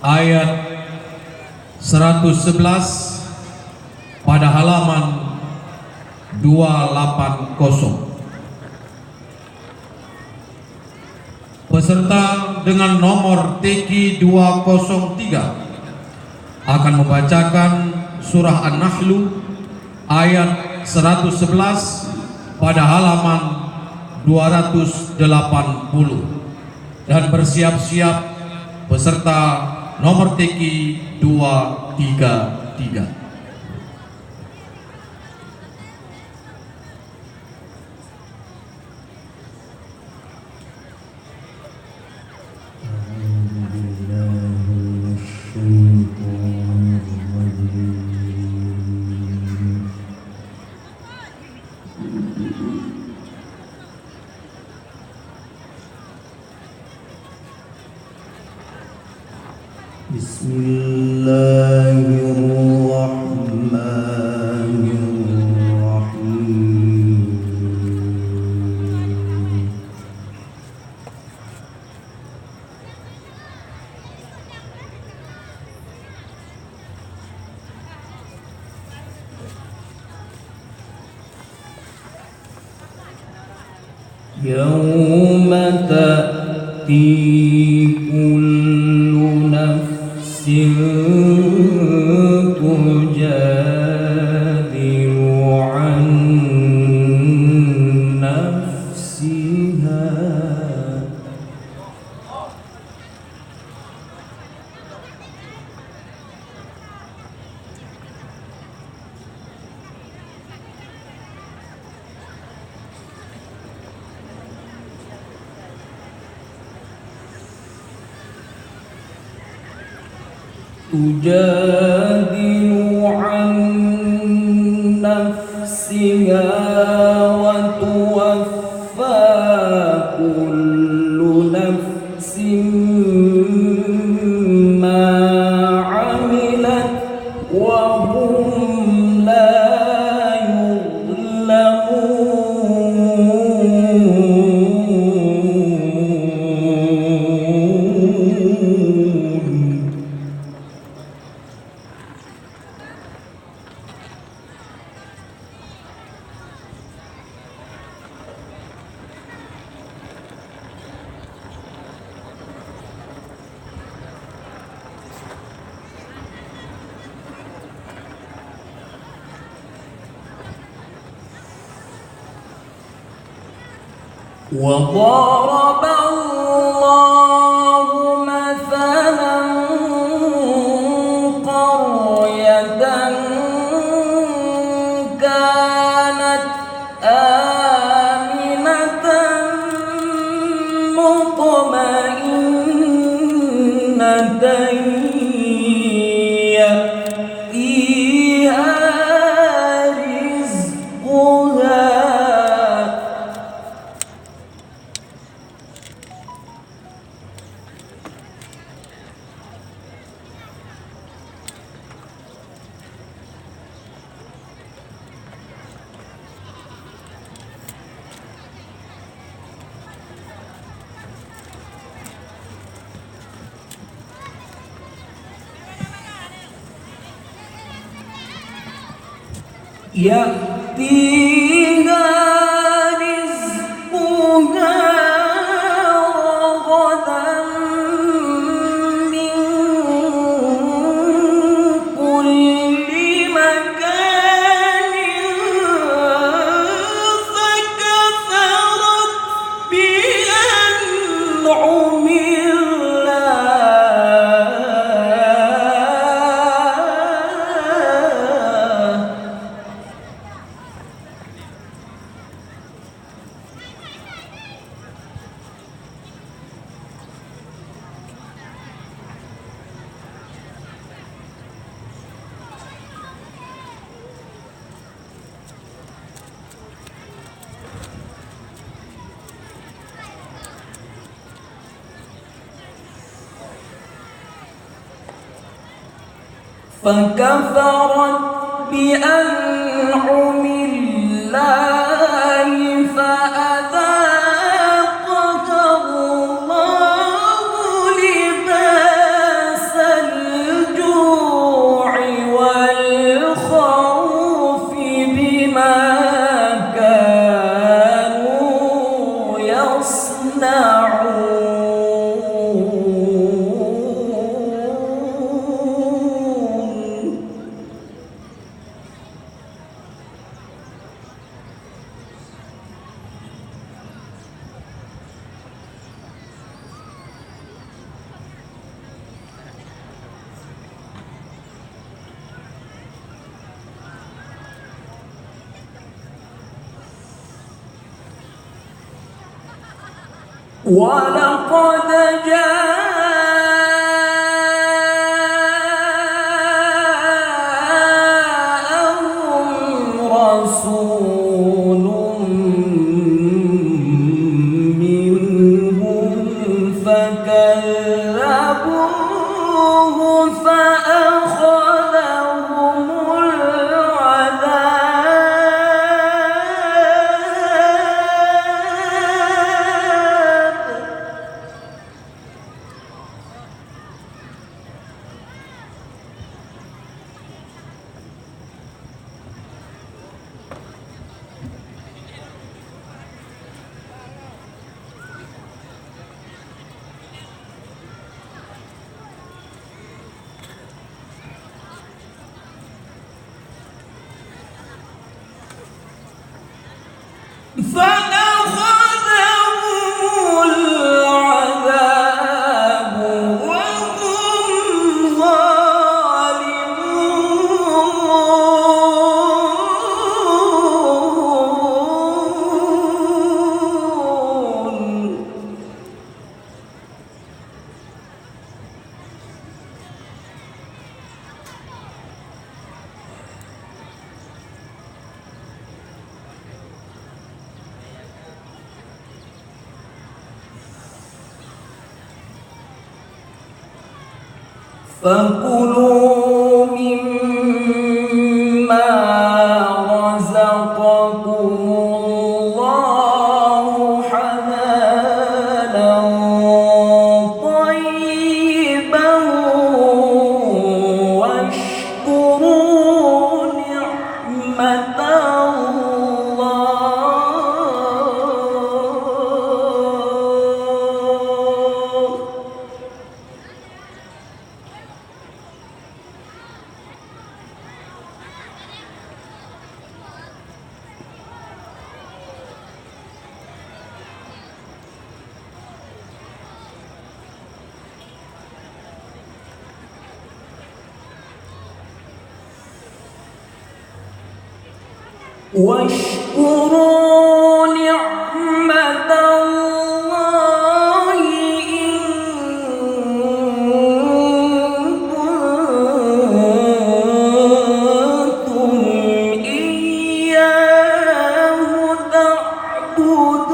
ayat 111 pada halaman 280. Peserta dengan nomor TQ 203 akan membacakan surah An-Nahl ayat 111 pada halaman 280 dan bersiap-siap peserta nomor TQ 233. Bismillahirrahmanirrahim. Yawma ta'ti kullu nafsin tujadilu an nafsiha. Tujadilu an nafsiha wa tuwaffa kullu nafsin ma 'amilat wa hum la وضرب الله مثلا قرية كانت آمنة مطمئنة يأتيها رزقها يأتيها رزقها رغدا من كل مكان فكفرت بأنعم فكفرت بأنعم الله فأذاقها الله ولقد جاءهم رسول منهم فكذبوه فأخذهم العذاب. فأخذهم العذاب وهم ظالمون. فكلوا مما رزقكم الله حلالا طيبا واشكروا نعمة الله. واشكروا نعمة الله إن كنتم إياه تعبدون.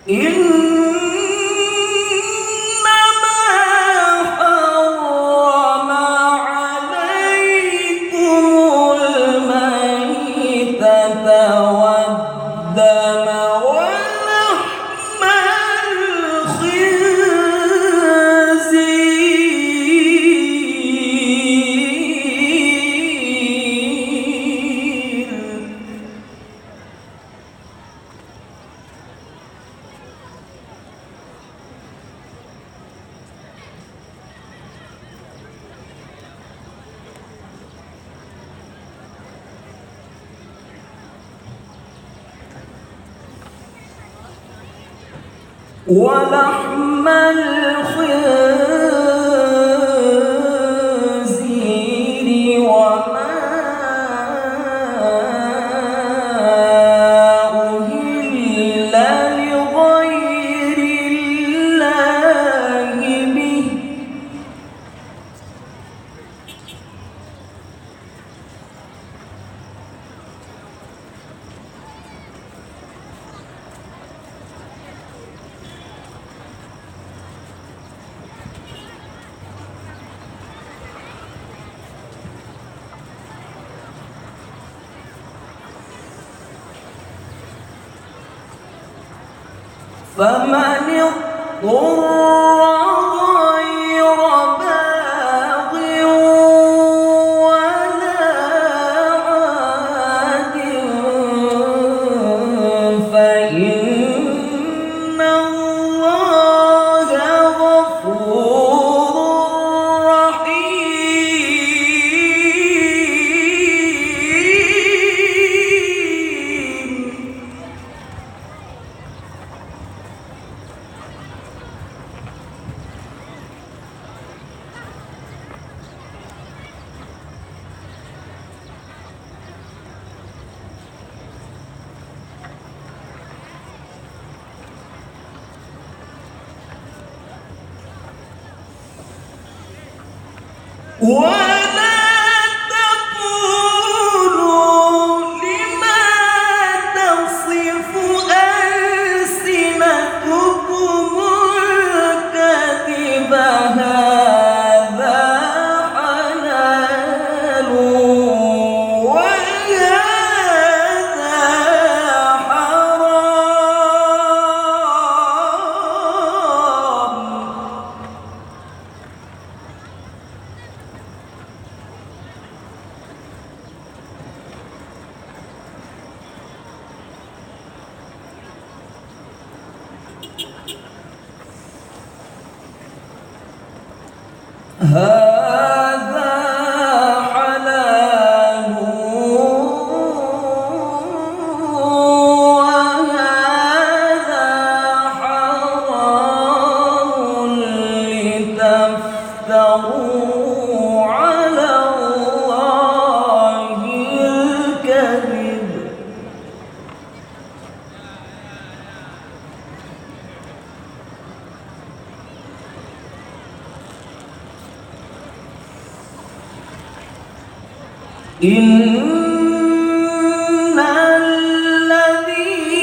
إنما حرم عليكم الميتة والدم ولحم الخنزير. ولحم الخنزير وما أهل لغير الله به. فمن اضطر غير باغ ولا عاد فإن ولا تقولوا لما تصف ألسنتكم الكذب هذا حلال وهذا حرام هذا حلال وهذا حرام لتفتروا على الله الكذب إن الذين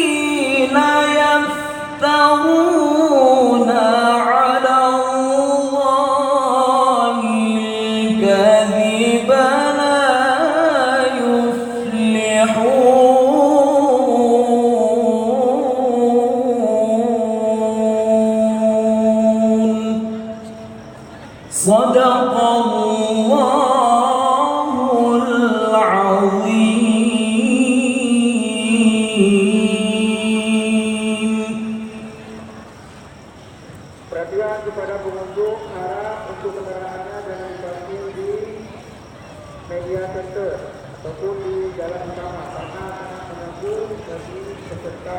يفترون على الله الكذب لا يفلحون صدق الله العظيم. Perhatian kepada pengunjung, harap untuk kendaraannya jangan diparkir di media center ataupun di jalan utama karena akan mengganggu bagi peserta